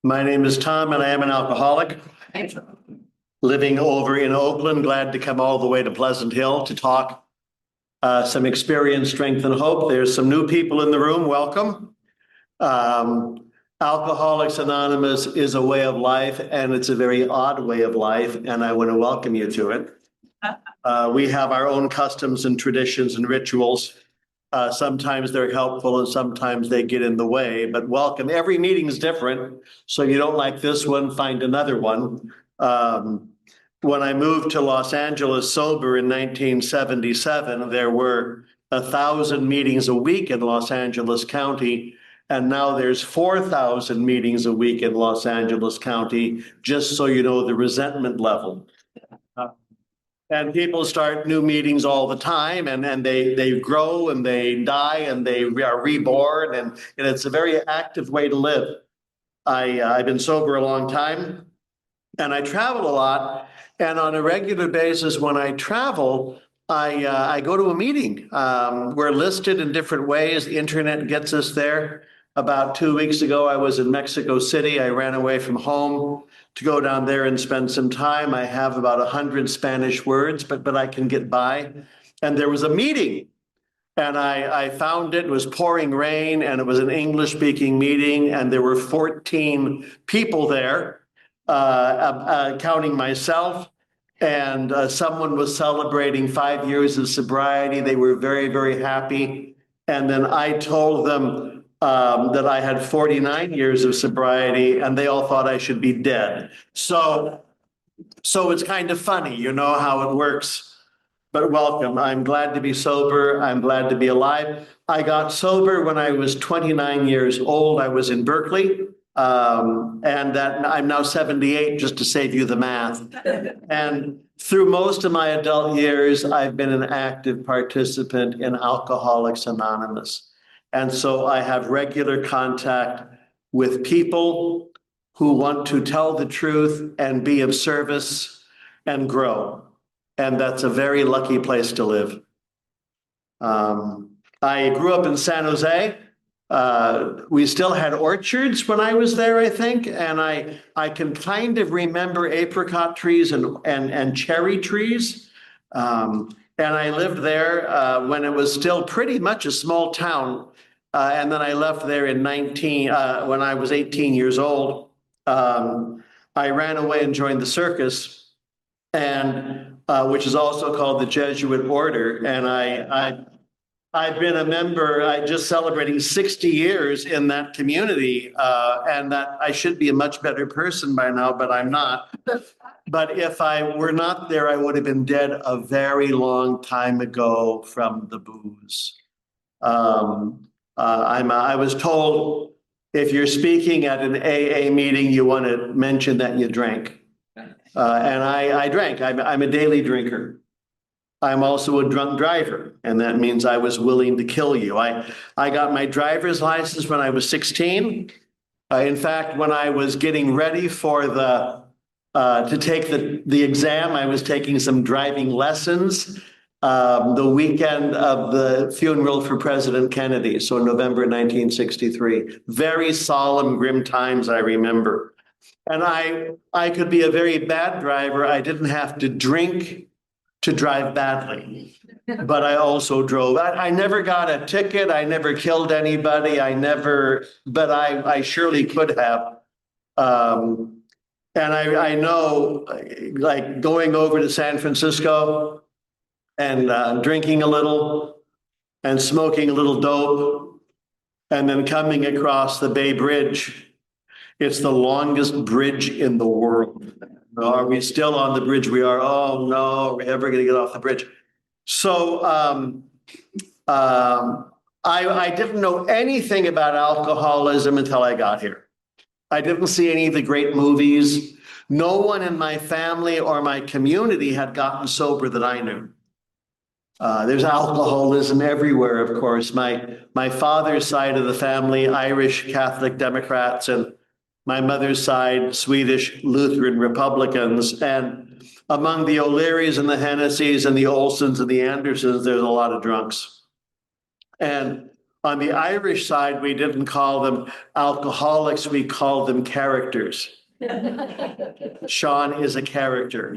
My name is Tom and I am an alcoholic living over in Oakland. Glad to come all the way to Pleasant Hill to talk some experience, strength, and hope. There's some new people in the room. Welcome. Alcoholics Anonymous is a way of life, and it's a very odd way of life, and I want to welcome you to it. We have our own customs and traditions and rituals. Sometimes they're helpful and sometimes they get in the way, but welcome. Every meeting is different. So you don't like this one, find another one. When I moved to Los Angeles sober in 1977, there were 1,000 meetings a week in Los Angeles County. And now there's 4,000 meetings a week in Los Angeles County, just so you know the resentment level. And people start new meetings all the time, and they grow and they die and they are reborn, and it's a very active way to live. I've been sober a long time, and I travel a lot. And on a regular basis, when I travel, I go to a meeting. We're listed in different ways. The internet gets us there. About 2 weeks ago, I was in Mexico City. I ran away from home to go down there and spend some time. I have about 100 Spanish words, but I can get by. And there was a meeting, and I found it was pouring rain, and it was an English-speaking meeting, and there were 14 people there, counting myself. And someone was celebrating 5 years of sobriety. They were very, very happy. And then I told them that I had 49 years of sobriety, and they all thought I should be dead. So it's kind of funny, you know how it works. But welcome. I'm glad to be sober. I'm glad to be alive. I got sober when I was 29 years old. I was in Berkeley, and that I'm now 78, just to save you the math. And through most of my adult years, I've been an active participant in Alcoholics Anonymous. And so I have regular contact with people who want to tell the truth and be of service and grow. And that's a very lucky place to live. I grew up in San Jose. We still had orchards when I was there, I think. And I can kind of remember apricot trees and cherry trees. And I lived there when it was still pretty much a small town. And then I left there in when I was 18 years old. I ran away and joined the circus, and which is also called the Jesuit Order. And I've been a member. I just celebrating 60 years in that community, and that I should be a much better person by now, but I'm not. But if I were not there, I would have been dead a very long time ago from the booze. I was told if you're speaking at an AA meeting, you want to mention that you drank. And I drank. I'm a daily drinker. I'm also a drunk driver, and that means I was willing to kill you. I got my driver's license when I was 16. In fact, when I was getting ready for to take the exam, I was taking some driving lessons. The weekend of the funeral for President Kennedy, so November 1963. Very solemn, grim times, I remember. And I could be a very bad driver. I didn't have to drink to drive badly, but I also drove. I never got a ticket. I never killed anybody. But I surely could have. And I know, like going over to San Francisco, and drinking a little and smoking a little dope and then coming across the Bay Bridge. It's the longest bridge in the world. Are we still on the bridge? We are. Oh no, are we ever going to get off the bridge? So I didn't know anything about alcoholism until I got here. I didn't see any of the great movies. No one in my family or my community had gotten sober that I knew. There's alcoholism everywhere, of course. My father's side of the family, Irish Catholic Democrats, and my mother's side, Swedish Lutheran Republicans. And among the O'Learys and the Hennessy's and the Olsons and the Andersons, there's a lot of drunks. And On the Irish side, we didn't call them alcoholics, we called them characters. Sean is a character.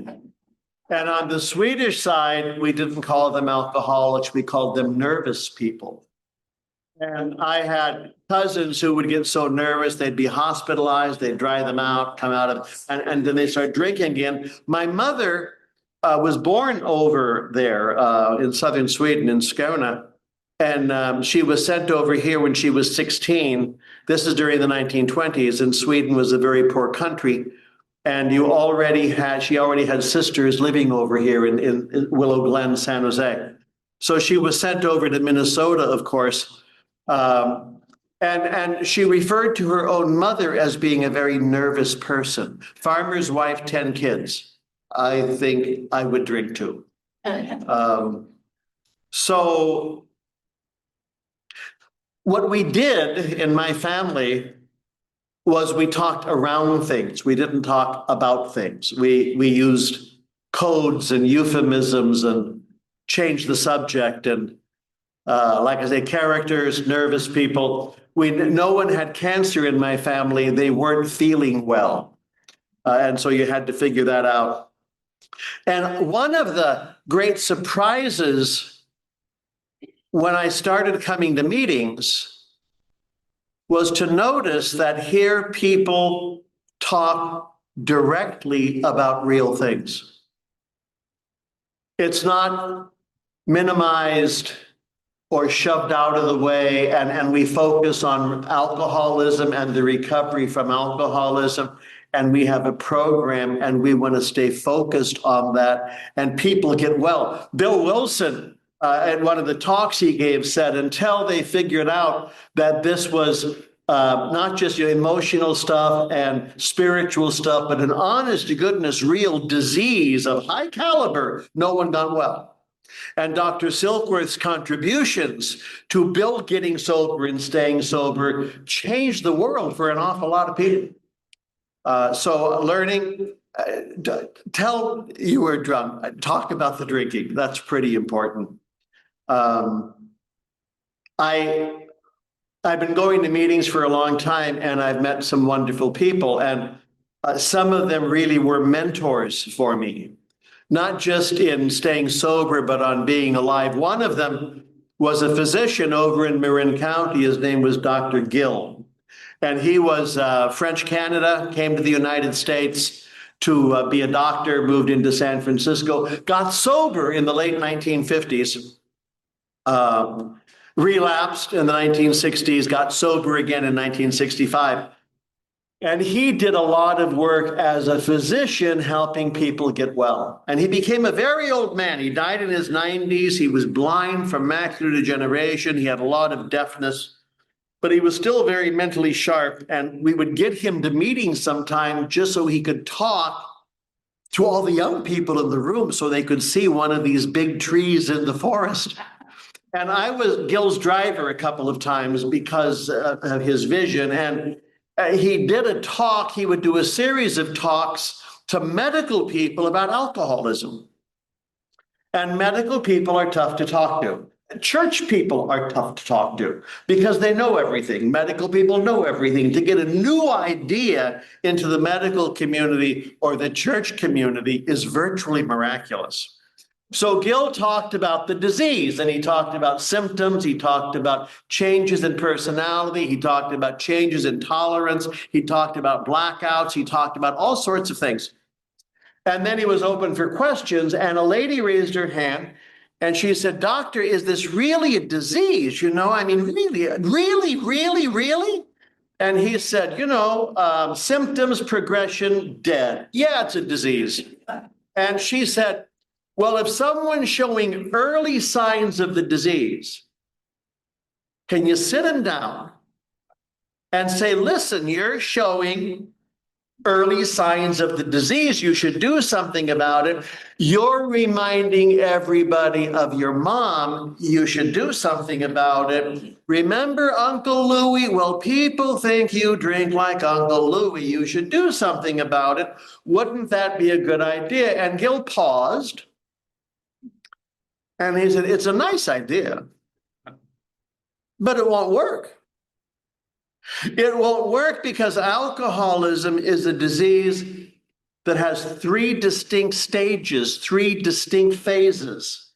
And on the Swedish side, we didn't call them alcoholics, we called them nervous people. And I had cousins who would get so nervous, they'd be hospitalized, they'd dry them out, come out of, and then they start drinking again. My mother was born over there in southern Sweden, in Skåne. And she was sent over here when she was 16. This is during the 1920s, and Sweden was a very poor country. And she already had sisters living over here in Willow Glen, San Jose. So she was sent over to Minnesota, of course. And she referred to her own mother as being a very nervous person. Farmer's wife, 10 kids. I think I would drink too. So what we did in my family was we talked around things. We didn't talk about things. We used codes and euphemisms and changed the subject. And like I say, characters, nervous people. No one had cancer in my family. They weren't feeling well. And so you had to figure that out. And one of the great surprises when I started coming to meetings was to notice that here people talk directly about real things. It's not minimized or shoved out of the way, and we focus on alcoholism and the recovery from alcoholism, and we have a program and we want to stay focused on that, and people get well. Bill Wilson, at one of the talks he gave, said until they figured out that this was not just your emotional stuff and spiritual stuff, but an honest to goodness real disease of high caliber, no one got well. And Dr. Silkworth's contributions to Bill getting sober and staying sober changed the world for an awful lot of people. So learning, tell you were drunk, talk about the drinking. That's pretty important. I've been going to meetings for a long time, and I've met some wonderful people, and some of them really were mentors for me, not just in staying sober, but on being alive. One of them was a physician over in Marin County. His name was Dr. Gill, and he was French Canada, came to the United States to be a doctor, moved into San Francisco, got sober in the late 1950s. Relapsed in the 1960s, got sober again in 1965. And he did a lot of work as a physician helping people get well. And he became a very old man. He died in his 90s. He was blind from macular degeneration. He had a lot of deafness, but he was still very mentally sharp. And we would get him to meetings sometime just so he could talk to all the young people in the room so they could see one of these big trees in the forest. And I was Gil's driver a couple of times because of his vision. And he did a talk. He would do a series of talks to medical people about alcoholism. And medical people are tough to talk to. Church people are tough to talk to because they know everything. Medical people know everything. To get a new idea into the medical community or the church community is virtually miraculous. So Gil talked about the disease, and he talked about symptoms. He talked about changes in personality. He talked about changes in tolerance. He talked about blackouts. He talked about all sorts of things. And then he was open for questions, and a lady raised her hand, and she said, "Doctor, is this really a disease? You know, I mean, really? And he said, symptoms, progression, dead. Yeah, it's a disease." And she said, "Well, if someone's showing early signs of the disease, can you sit him down and say, listen, you're showing early signs of the disease. You should do something about it. You're reminding everybody of your mom. You should do something about it. Remember Uncle Louie? Well, people think you drink like Uncle Louie. You should do something about it. Wouldn't that be a good idea?" And Gil paused. And he said, "It's a nice idea, but it won't work. It won't work because alcoholism is a disease that has three distinct stages, three distinct phases.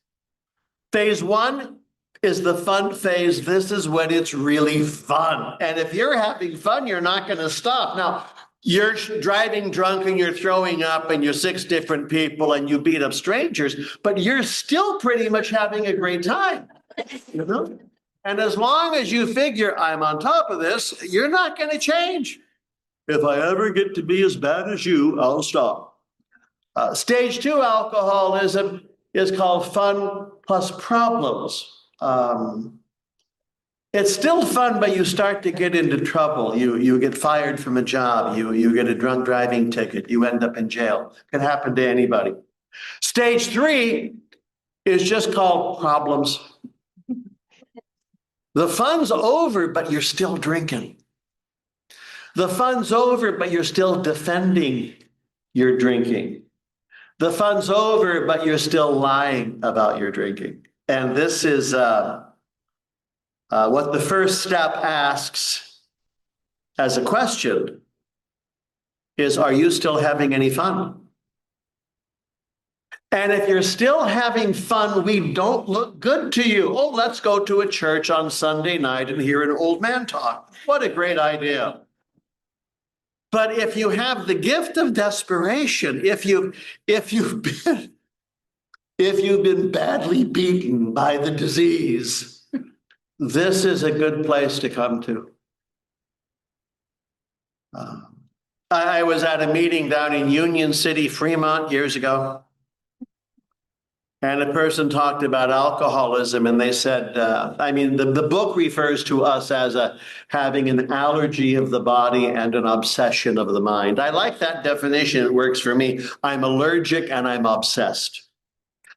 Phase one is the fun phase. This is when it's really fun. And if you're having fun, you're not going to stop. Now, you're driving drunk and you're throwing up and you're 6 different people and you beat up strangers, but you're still pretty much having a great time. You know? And as long as you figure I'm on top of this, you're not going to change. If I ever get to be as bad as you, I'll stop. Stage 2 alcoholism is called fun plus problems. It's still fun, but you start to get into trouble. You get fired from a job. You get a drunk driving ticket. You end up in jail. It can happen to anybody. Stage 3 is just called problems. The fun's over, but you're still drinking. The fun's over, but you're still defending your drinking. The fun's over, but you're still lying about your drinking. And this is what the first step asks as a question is, are you still having any fun? And if you're still having fun, we don't look good to you. Oh, let's go to a church on Sunday night and hear an old man talk. What a great idea. But if you have the gift of desperation, if you've been badly beaten by the disease, this is a good place to come to. I was at a meeting down in Union City, Fremont years ago. And a person talked about alcoholism, and they said, the book refers to us as having an allergy of the body and an obsession of the mind. I like that definition. It works for me. I'm allergic and I'm obsessed.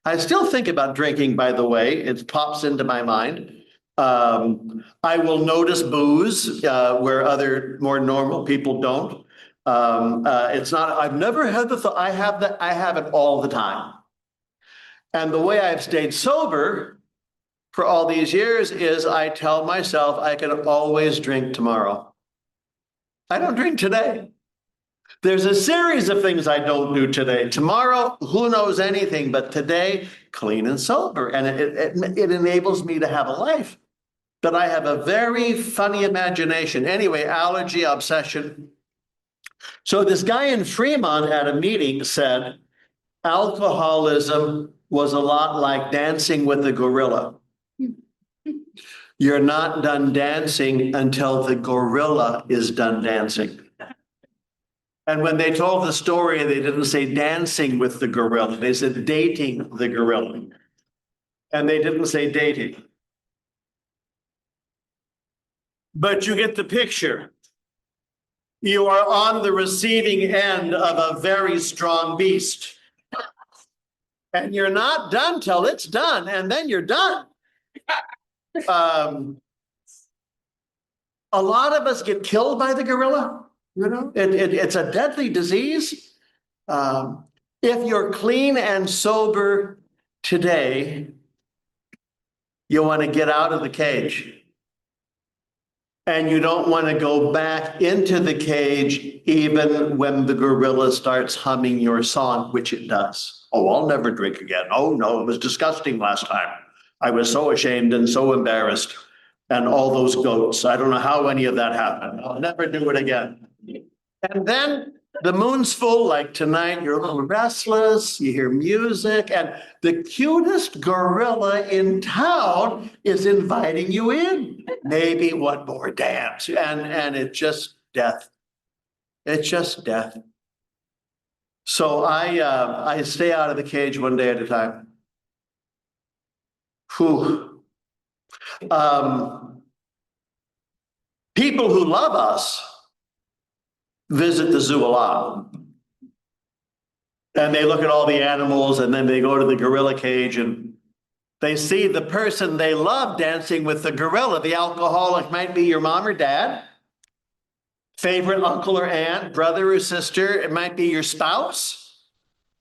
I still think about drinking, by the way. It pops into my mind. I will notice booze where other more normal people don't. It's not, I've never had the thought, I have it all the time. And the way I've stayed sober for all these years is I tell myself I can always drink tomorrow. I don't drink today. There's a series of things I don't do today. Tomorrow, who knows anything, but today, clean and sober. And it enables me to have a life. But I have a very funny imagination. Anyway, allergy, obsession. So this guy in Fremont at a meeting said, alcoholism was a lot like dancing with a gorilla. You're not done dancing until the gorilla is done dancing. And when they told the story, they didn't say dancing with the gorilla. They said dating the gorilla. And they didn't say dating. But you get the picture. You are on the receiving end of a very strong beast. And you're not done till it's done, and then you're done. A lot of us get killed by the gorilla. You know, it's a deadly disease. If you're clean and sober today, you want to get out of the cage. And you don't want to go back into the cage even when the gorilla starts humming your song, which it does. Oh, I'll never drink again. Oh, no, it was disgusting last time. I was so ashamed and so embarrassed. And all those goats. I don't know how any of that happened. I'll never do it again. And then the moon's full, like tonight, you're a little restless, you hear music, and the cutest gorilla in town is inviting you in. Maybe one more dance. And it's just death. It's just death. So I stay out of the cage one day at a time. Whew. People who love us visit the zoo a lot. And they look at all the animals, and then they go to the gorilla cage and they see the person they love dancing with the gorilla. The alcoholic might be your mom or dad, favorite uncle or aunt, brother or sister. It might be your spouse.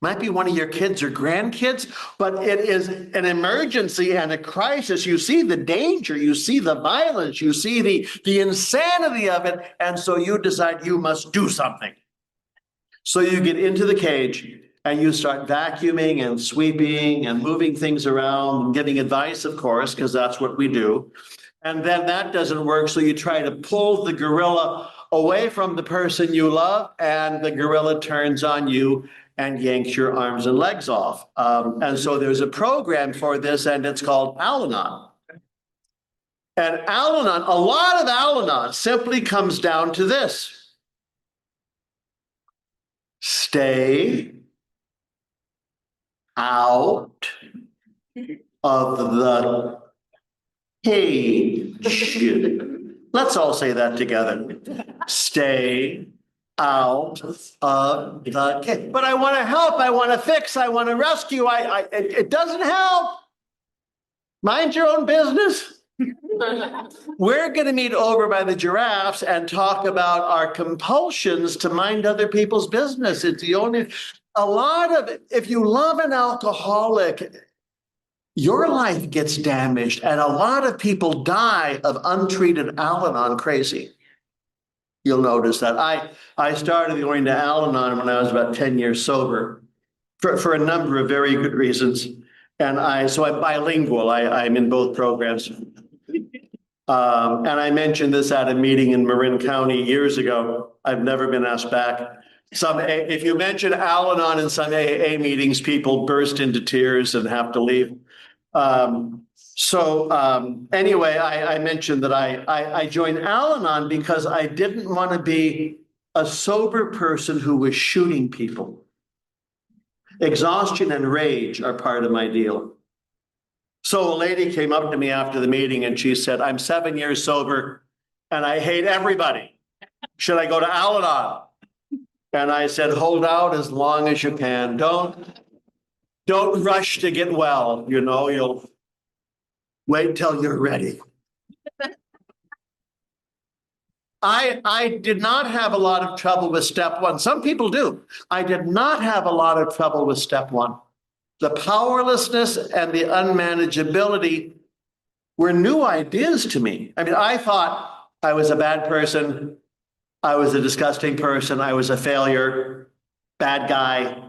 Might be one of your kids or grandkids, but it is an emergency and a crisis. You see the danger, you see the violence, you see the insanity of it, and so you decide you must do something. So you get into the cage and you start vacuuming and sweeping and moving things around and giving advice, of course, because that's what we do. And then that doesn't work, so you try to pull the gorilla away from the person you love, and the gorilla turns on you and yanks your arms and legs off. And so there's a program for this, and it's called Al-Anon. And Al-Anon, a lot of Al-Anon simply comes down to this: stay out of the cage. Let's all say that together. Stay out of the cage. But I want to help. I want to fix. I want to rescue. It doesn't help. Mind your own business. We're going to meet over by the giraffes and talk about our compulsions to mind other people's business. It's the only, a lot of it, if you love an alcoholic, your life gets damaged, and a lot of people die of untreated Al-Anon crazy. You'll notice that. I started going to Al-Anon when I was about 10 years sober for a number of very good reasons. And so I'm bilingual. I'm in both programs. And I mentioned this at a meeting in Marin County years ago. I've never been asked back. If you mention Al-Anon in some AA meetings, people burst into tears and have to leave. Anyway, I mentioned that I joined Al-Anon because I didn't want to be a sober person who was shooting people. Exhaustion and rage are part of my deal. So a lady came up to me after the meeting and she said, "I'm 7 years sober and I hate everybody. Should I go to Al-Anon?" And I said, "Hold out as long as you can. Don't rush to get well. You know, you'll wait till you're ready." I did not have a lot of trouble with step one. Some people do. I did not have a lot of trouble with step one. The powerlessness and the unmanageability were new ideas to me. I mean, I thought I was a bad person. I was a disgusting person. I was a failure, bad guy,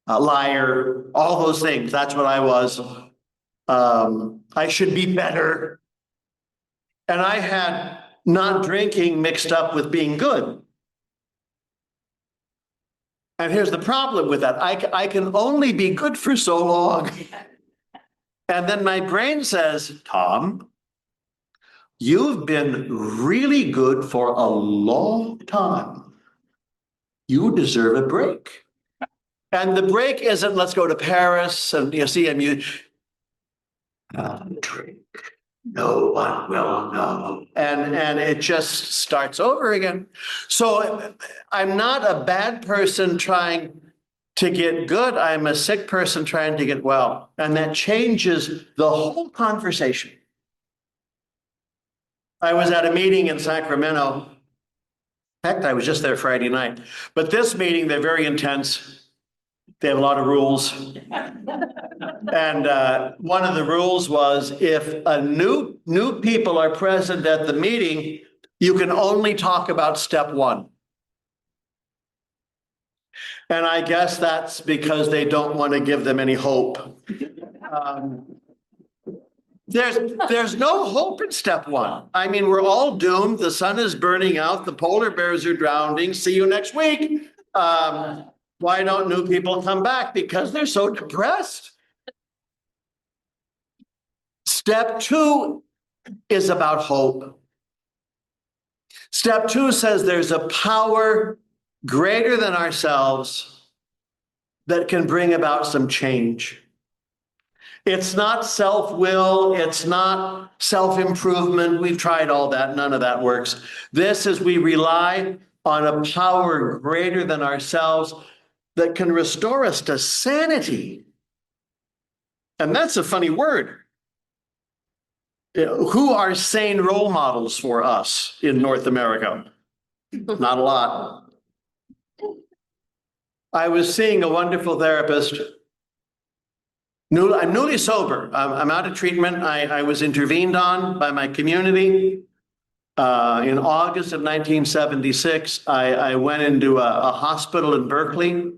a liar, all those things. That's what I was. I should be better. And I had not drinking mixed up with being good. And here's the problem with that. I can only be good for so long. And then my brain says, "Tom, you've been really good for a long time. You deserve a break." And the break isn't let's go to Paris and you see him, drink. No one will know. And it just starts over again. So I'm not a bad person trying to get good. I'm a sick person trying to get well. And that changes the whole conversation. I was at a meeting in Sacramento. In fact, I was just there Friday night. But this meeting, they're very intense. They have a lot of rules. And one of the rules was if a new people are present at the meeting, you can only talk about step one. And I guess that's because they don't want to give them any hope. There's no hope in step one. I mean, we're all doomed. The sun is burning out. The polar bears are drowning. See you next week. Why don't new people come back? Because they're so depressed. Step two is about hope. Step two says there's a power greater than ourselves that can bring about some change. It's not self-will. It's not self-improvement. We've tried all that. None of that works. This is we rely on a power greater than ourselves that can restore us to sanity. And that's a funny word. Who are sane role models for us in North America? Not a lot. I was seeing a wonderful therapist. I'm newly sober. I'm out of treatment. I was intervened on by my community. In August of 1976, I went into a hospital in Berkeley.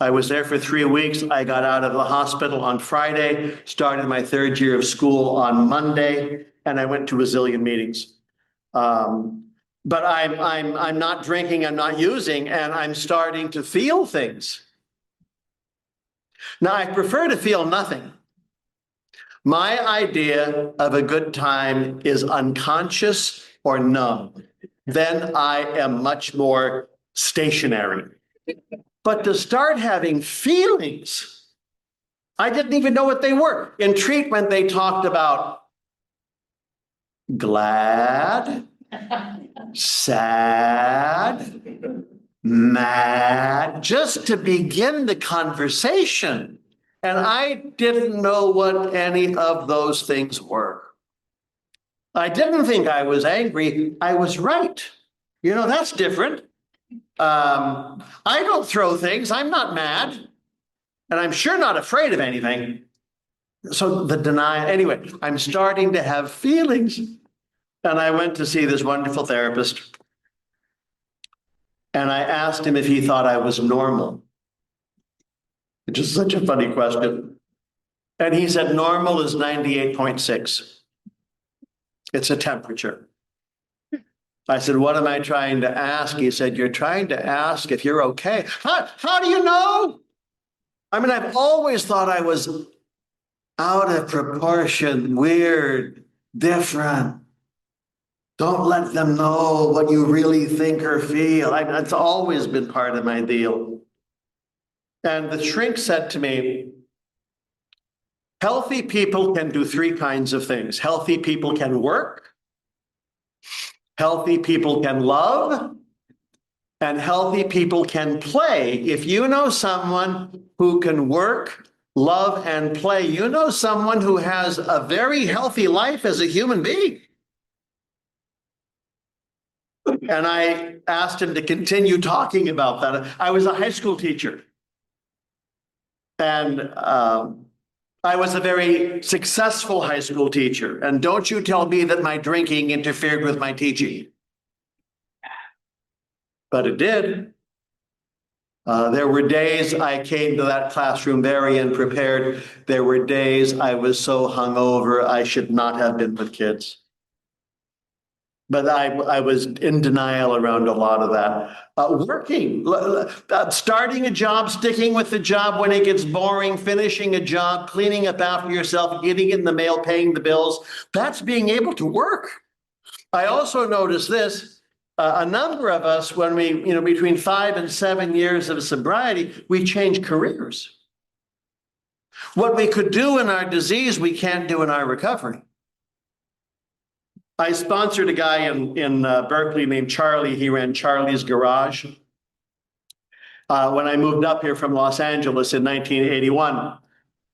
I was there for 3 weeks. I got out of the hospital on Friday, started my third year of school on Monday, and I went to a zillion meetings. But I'm not drinking, I'm not using, and I'm starting to feel things. Now, I prefer to feel nothing. My idea of a good time is unconscious or numb. Then I am much more stationary. But to start having feelings, I didn't even know what they were. In treatment, they talked about glad, sad, mad, just to begin the conversation. And I didn't know what any of those things were. I didn't think I was angry. I was right. You know, that's different. I don't throw things. I'm not mad. And I'm sure not afraid of anything. So the denial, anyway, I'm starting to have feelings. And I went to see this wonderful therapist. And I asked him if he thought I was normal, which is such a funny question. And he said, normal is 98.6. It's a temperature. I said, what am I trying to ask? He said, you're trying to ask if you're okay. How do you know? I mean, I've always thought I was out of proportion, weird, different. Don't let them know what you really think or feel. It's always been part of my deal. And the shrink said to me, healthy people can do 3 kinds of things. Healthy people can work, healthy people can love, and healthy people can play. If you know someone who can work, love, and play, you know someone who has a very healthy life as a human being. And I asked him to continue talking about that. I was a high school teacher. And I was a very successful high school teacher. And don't you tell me that my drinking interfered with my teaching. But it did. There were days I came to that classroom very unprepared. There were days I was so hungover I should not have been with kids. But I was in denial around a lot of that. Working, starting a job, sticking with the job when it gets boring, finishing a job, cleaning up after yourself, getting in the mail, paying the bills. That's being able to work. I also noticed this. A number of us, when we, between 5 and 7 years of sobriety, we change careers. What we could do in our disease, we can't do in our recovery. I sponsored a guy in Berkeley named Charlie. He ran Charlie's Garage. When I moved up here from Los Angeles in 1981,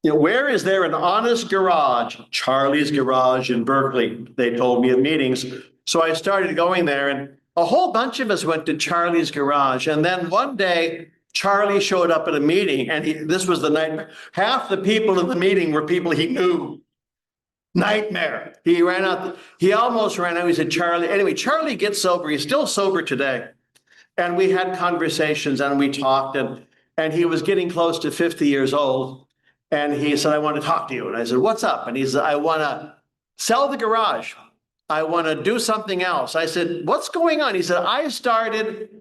where is there an honest garage? Charlie's Garage in Berkeley, they told me at meetings. So I started going there, and a whole bunch of us went to Charlie's Garage. And then one day, Charlie showed up at a meeting, and this was the nightmare. Half the people in the meeting were people he knew. Nightmare. He ran out. He almost ran out. He said, Charlie. Anyway, Charlie gets sober. He's still sober today. And we had conversations and we talked, and he was getting close to 50 years old. And he said, I want to talk to you. And I said, what's up? And he said, I want to sell the garage. I want to do something else. I said, what's going on? He said, I started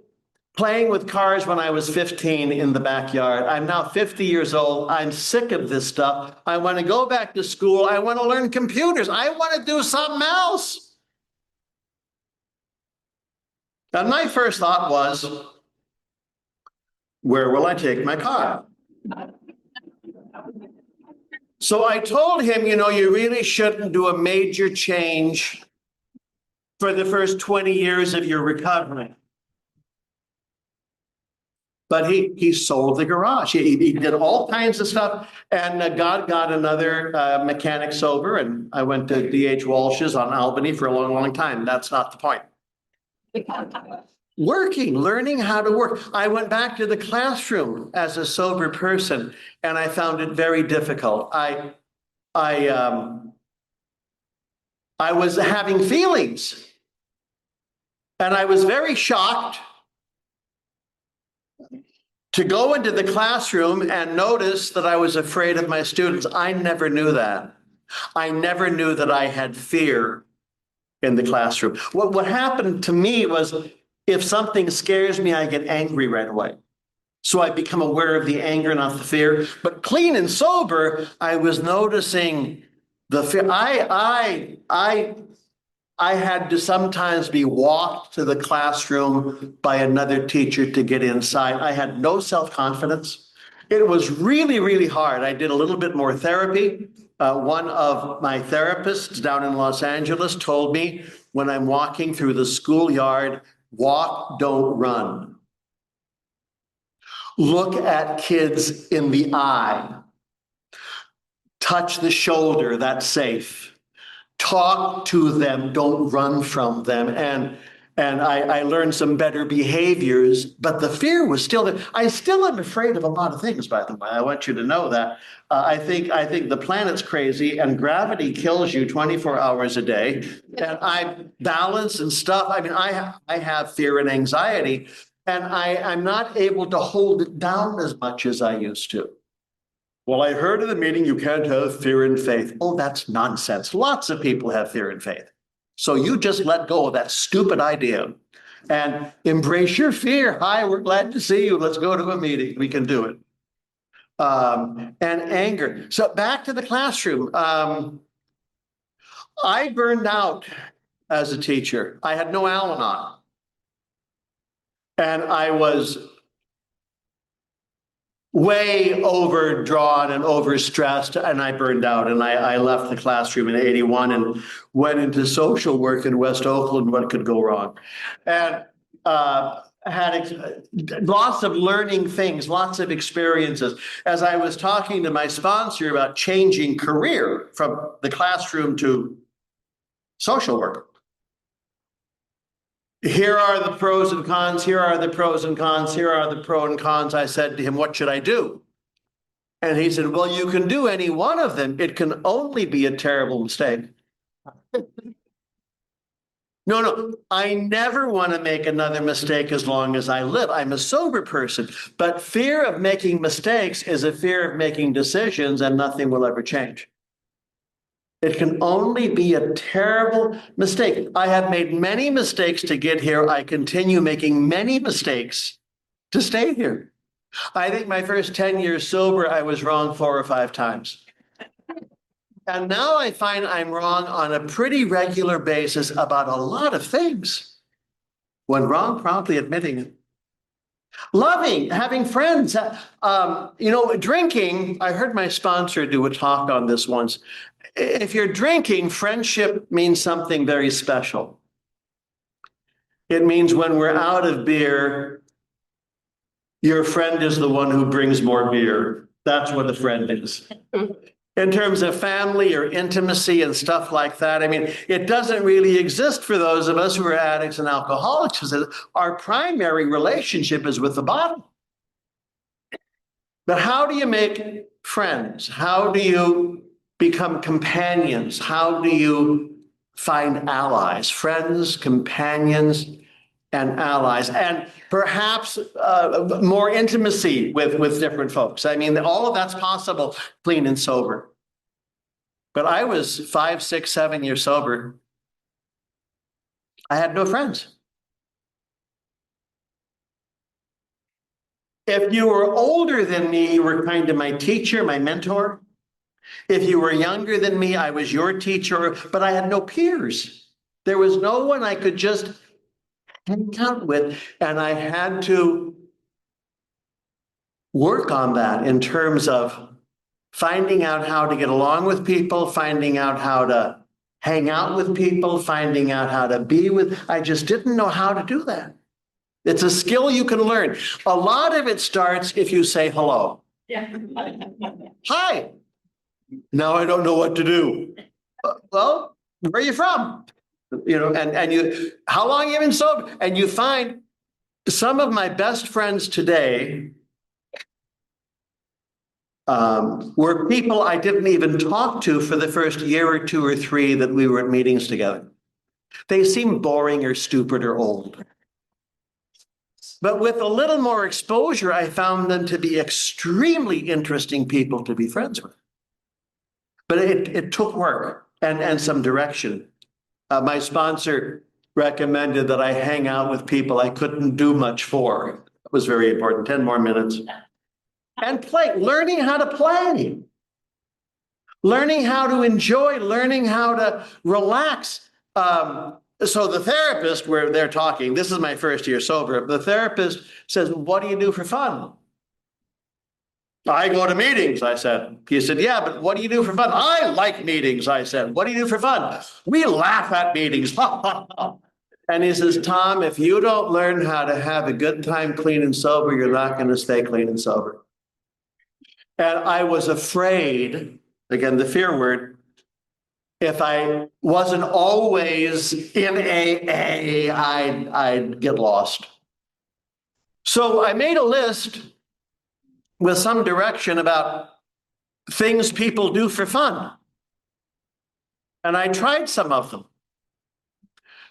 playing with cars when I was 15 in the backyard. I'm now 50 years old. I'm sick of this stuff. I want to go back to school. I want to learn computers. I want to do something else. And my first thought was, where will I take my car? So I told him, you really shouldn't do a major change for the first 20 years of your recovery. But he sold the garage. He did all kinds of stuff. And God got another mechanic sober. And I went to D.H. Walsh's on Albany for a long, long time. That's not the point. working, learning how to work. I went back to the classroom as a sober person, and I found it very difficult. I was having feelings, and I was very shocked to go into the classroom and notice that I was afraid of my students. I never knew that. I never knew that I had fear in the classroom. What happened to me was, if something scares me, I get angry right away. So I become aware of the anger, not the fear. But clean and sober, I was noticing the fear. I had to sometimes be walked to the classroom by another teacher to get inside. I had no self-confidence. It was really, really hard. I did a little bit more therapy. One of my therapists down in Los Angeles told me, when I'm walking through the schoolyard, walk, don't run. Look at kids in the eye. Touch the shoulder, that's safe. Talk to them, don't run from them. And I learned some better behaviors, but the fear was still there. I still am afraid of a lot of things, by the way. I want you to know that. I think the planet's crazy, and gravity kills you 24 hours a day. And I balance and stuff. I mean, I have fear and anxiety, and I'm not able to hold it down as much as I used to. Well, I heard in the meeting you can't have fear and faith. Oh, that's nonsense. Lots of people have fear and faith. So you just let go of that stupid idea and embrace your fear. Hi, we're glad to see you. Let's go to a meeting. We can do it. And anger. So back to the classroom. I burned out as a teacher. I had no Al-Anon. And I was way overdrawn and overstressed, and I burned out, and I left the classroom in 81 and went into social work in West Oakland. What could go wrong? And had lots of learning things, lots of experiences. As I was talking to my sponsor about changing career from the classroom to social work, here are the pros and cons, here are the pros and cons, here are the pros and cons. I said to him, what should I do? And he said, well, you can do any one of them. It can only be a terrible mistake. No, I never want to make another mistake as long as I live. I'm a sober person, but fear of making mistakes is a fear of making decisions, and nothing will ever change. It can only be a terrible mistake. I have made many mistakes to get here. I continue making many mistakes to stay here. I think my first 10 years sober, I was wrong 4 or 5 times. And now I find I'm wrong on a pretty regular basis about a lot of things. When wrong, promptly admitting it. Loving, having friends, drinking. I heard my sponsor do a talk on this once. If you're drinking, friendship means something very special. It means when we're out of beer, your friend is the one who brings more beer. That's what a friend is. In terms of family or intimacy and stuff like that, I mean, it doesn't really exist for those of us who are addicts and alcoholics, because our primary relationship is with the bottle. But how do you make friends? How do you become companions? How do you find allies? Friends, companions, and allies, and perhaps more intimacy with different folks. I mean, all of that's possible, clean and sober. But I was 5, 6, 7 years sober. I had no friends. If you were older than me, you were kind of my teacher, my mentor. If you were younger than me, I was your teacher, but I had no peers. There was no one I could just hang out with, and I had to work on that in terms of finding out how to get along with people, finding out how to hang out with people, finding out how to be with. I just didn't know how to do that. It's a skill you can learn. A lot of it starts if you say hello. Yeah. Hi. Now I don't know what to do. Well, where are you from? And you, how long have you been sober? And you find Some of my best friends today were people I didn't even talk to for the first year or two or three that we were at meetings together. They seemed boring or stupid or old. But with a little more exposure, I found them to be extremely interesting people to be friends with. But it took work and some direction. My sponsor recommended that I hang out with people I couldn't do much for. It was very important. 10 more minutes. And play, learning how to play, learning how to enjoy, learning how to relax. So the therapist, where they're talking, this is my first year sober, the therapist says, what do you do for fun? I go to meetings, I said. He said, yeah, but what do you do for fun? I like meetings, I said. What do you do for fun? We laugh at meetings. And he says, Tom, if you don't learn how to have a good time clean and sober, you're not going to stay clean and sober. And I was afraid, again, the fear word, if I wasn't always in AA, I'd get lost. So I made a list with some direction about things people do for fun. And I tried some of them.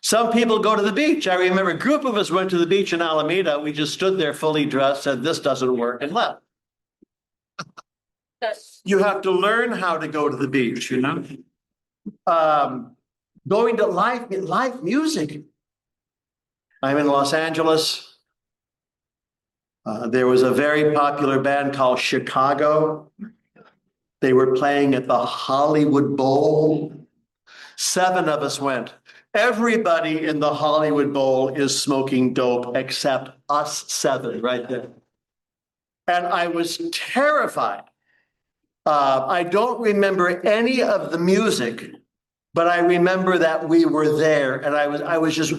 Some people go to the beach. I remember a group of us went to the beach in Alameda. We just stood there fully dressed, said, this doesn't work, and left. You have to learn how to go to the beach, you know? Going to live music. I'm in Los Angeles. There was a very popular band called Chicago. They were playing at the Hollywood Bowl. 7 of us went. Everybody in the Hollywood Bowl is smoking dope except us 7 right there. And I was terrified. I don't remember any of the music, but I remember that we were there, and I was just,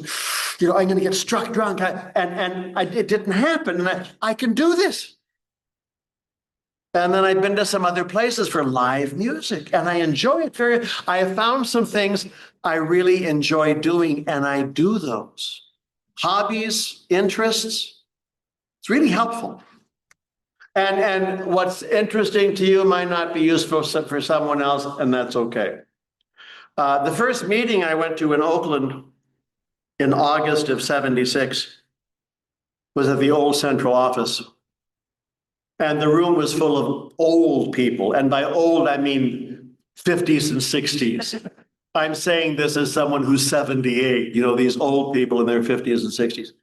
you know, I'm going to get struck drunk, it didn't happen. And I can do this. And then I've been to some other places for live music, and I enjoy it I have found some things I really enjoy doing, and I do those. Hobbies, interests, it's really helpful. And what's interesting to you might not be useful for someone else, and that's okay. The first meeting I went to in Oakland in August of '76 was at the old central office. And the room was full of old people. And by old, I mean 50s and 60s. I'm saying this as someone who's 78, you know, these old people in their 50s and 60s.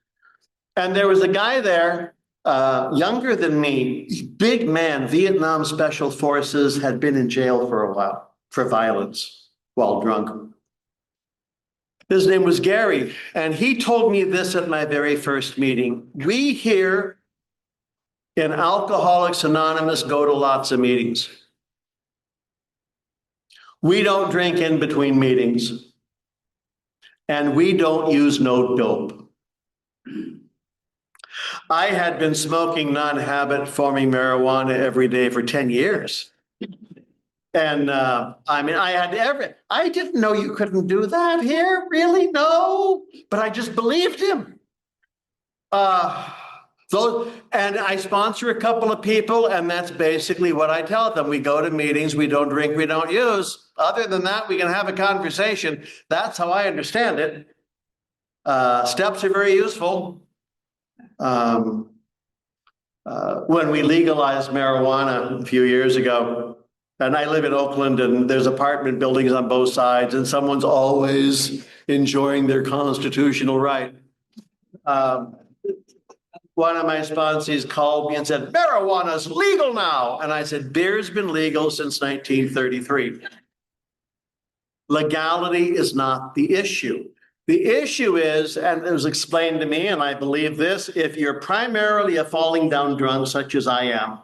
And there was a guy there, younger than me, big man, Vietnam Special Forces, had been in jail for a while for violence while drunk. His name was Gary, and he told me this at my very first meeting. We here in Alcoholics Anonymous go to lots of meetings. We don't drink in between meetings, and we don't use no dope. I had been smoking non-habit forming marijuana every day for 10 years. And I mean, I didn't know you couldn't do that here, really? No, but I just believed him. And I sponsor a couple of people, and that's basically what I tell them. We go to meetings, we don't drink, we don't use. Other than that, we can have a conversation. That's how I understand it. Steps are very useful. When we legalized marijuana a few years ago, and I live in Oakland, and there's apartment buildings on both sides, and someone's always enjoying their constitutional right. One of my sponsees called me and said, marijuana's legal now. And I said, beer's been legal since 1933. Legality is not the issue. The issue is, and it was explained to me, and I believe this, if you're primarily a falling down drunk, such as I am,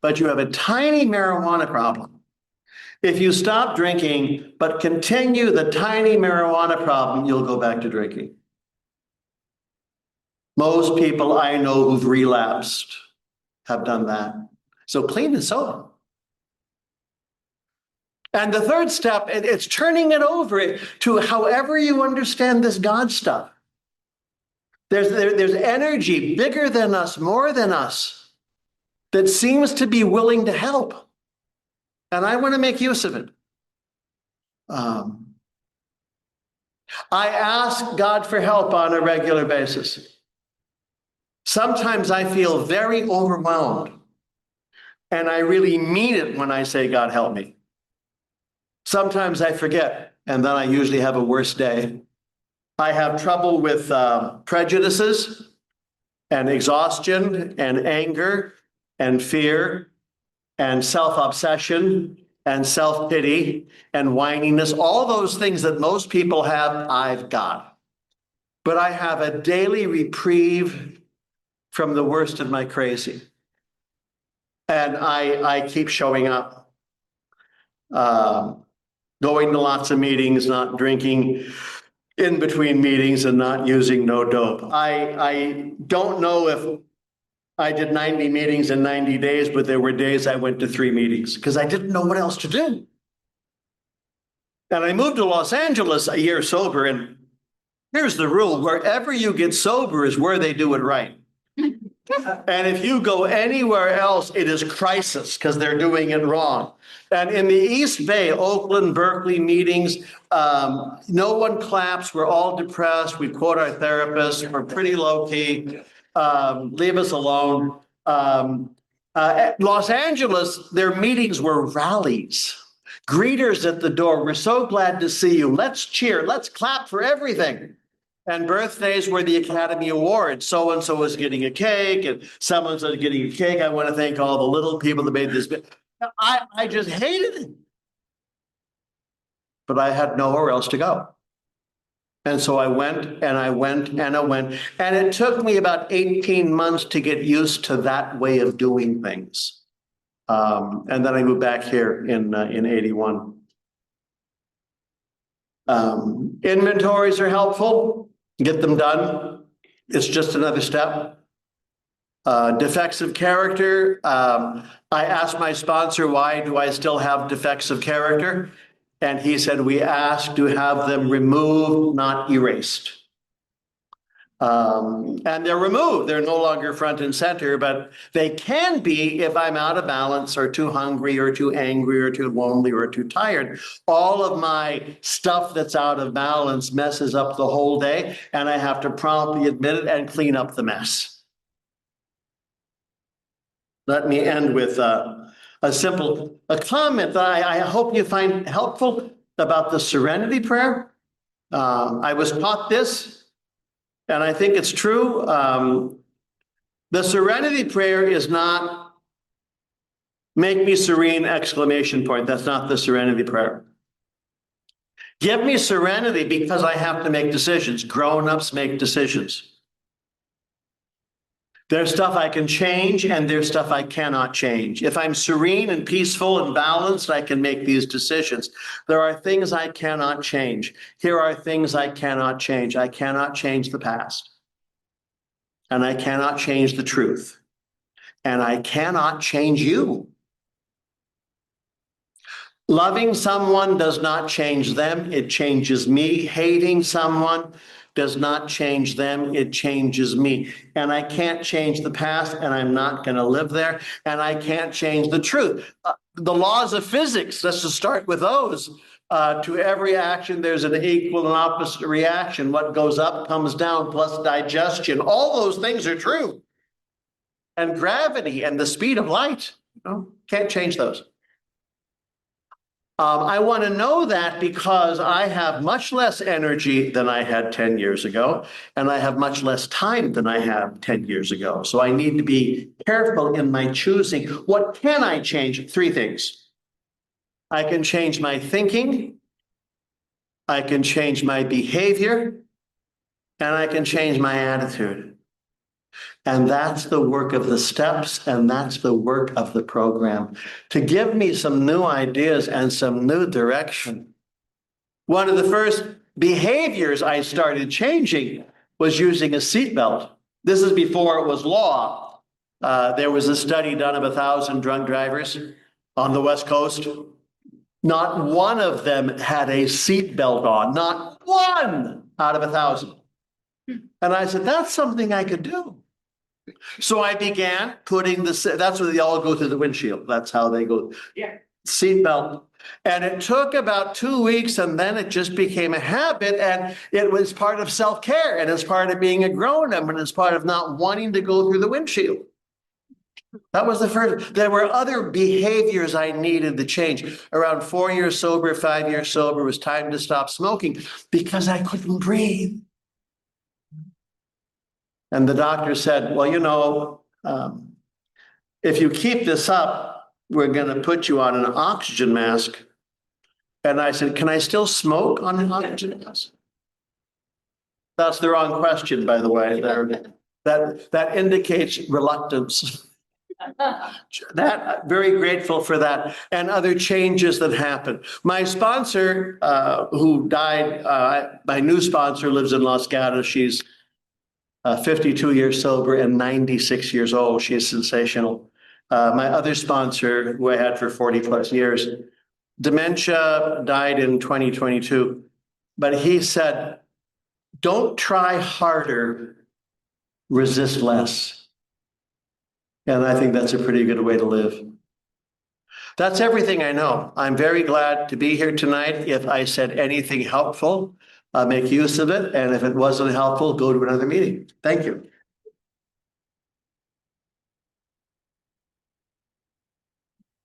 but you have a tiny marijuana problem, if you stop drinking, but continue the tiny marijuana problem, you'll go back to drinking. Most people I know who've relapsed have done that. So clean and sober. And the third step, it's turning it over to however you understand this God stuff. There's energy bigger than us, more than us, that seems to be willing to help. And I want to make use of it. I ask God for help on a regular basis. Sometimes I feel very overwhelmed, and I really mean it when I say, God, help me. Sometimes I forget, and then I usually have a worse day. I have trouble with prejudices and exhaustion and anger and fear and self-obsession and self-pity and whininess. All those things that most people have, I've got. But I have a daily reprieve from the worst of my crazy. And I keep showing up, going to lots of meetings, not drinking in between meetings, and not using no dope. I don't know if I did 90 meetings in 90 days, but there were days I went to 3 meetings because I didn't know what else to do. And I moved to Los Angeles a year sober, and here's the rule: wherever you get sober is where they do it right. And if you go anywhere else, it is crisis because they're doing it wrong. And in the East Bay, Oakland, Berkeley meetings, no one claps. We're all depressed. We quote our therapist. We're pretty low key. Leave us alone. At Los Angeles, their meetings were rallies. Greeters at the door. We're so glad to see you. Let's cheer. Let's clap for everything. And birthdays were the Academy Awards. So-and-so was getting a cake, and someone's getting a cake. I want to thank all the little people that made this. I just hated it. But I had nowhere else to go. And so I went and I went and I went. And it took me about 18 months to get used to that way of doing things. And then I moved back here in 81. Inventories are helpful. Get them done. It's just another step. Defects of character. I asked my sponsor, why do I still have defects of character? And he said, we ask to have them removed, not erased. And they're removed. They're no longer front and center, but they can be if I'm out of balance or too hungry or too angry or too lonely or too tired. All of my stuff that's out of balance messes up the whole day, and I have to promptly admit it and clean up the mess. Let me end with a comment that I hope you find helpful about the Serenity Prayer. I was taught this, and I think it's true. The Serenity Prayer is not make me serene, exclamation point. That's not the Serenity Prayer. Give me serenity because I have to make decisions. Grown-ups make decisions. There's stuff I can change, and there's stuff I cannot change. If I'm serene and peaceful and balanced, I can make these decisions. There are things I cannot change. Here are things I cannot change. I cannot change the past. And I cannot change the truth. And I cannot change you. Loving someone does not change them. It changes me. Hating someone does not change them, it changes me. And I can't change the past, and I'm not going to live there, and I can't change the truth. The laws of physics, let's just start with those. To every action, there's an equal and opposite reaction. What goes up comes down, plus digestion. All those things are true. And gravity and the speed of light, can't change those. I want to know that because I have much less energy than I had 10 years ago, and I have much less time than I had 10 years ago. So I need to be careful in my choosing. What can I change? 3 things. I can change my thinking, I can change my behavior, and I can change my attitude. And that's the work of the steps, and that's the work of the program, to give me some new ideas and some new direction. One of the first behaviors I started changing was using a seatbelt. This is before it was law. There was a study done of 1,000 drunk drivers on the West Coast. Not one of them had a seatbelt on, not one out of 1,000. And I said, that's something I could do. So I began putting that's where they all go through the windshield. That's how they go. Yeah. Seatbelt. And it took about 2 weeks and then it just became a habit and it was part of self-care and it's part of being a grown-up and it's part of not wanting to go through the windshield. That was the first. There were other behaviors I needed to change. Around 4 years sober, 5 years sober, it was time to stop smoking because I couldn't breathe. And the doctor said, well, you know, if you keep this up, we're going to put you on an oxygen mask. And I said, can I still smoke on an oxygen mask? That's the wrong question, by the way. That indicates reluctance. That very grateful for that and other changes that happened. My sponsor, who died, my new sponsor lives in Los Gatos. She's 52 years sober and 96 years old. She is sensational. My other sponsor, who I had for 40 plus years, dementia, died in 2022. But he said, don't try harder, resist less. And I think that's a pretty good way to live. That's everything I know. I'm very glad to be here tonight. If I said anything helpful, make use of it. And if it wasn't helpful, go to another meeting. Thank you.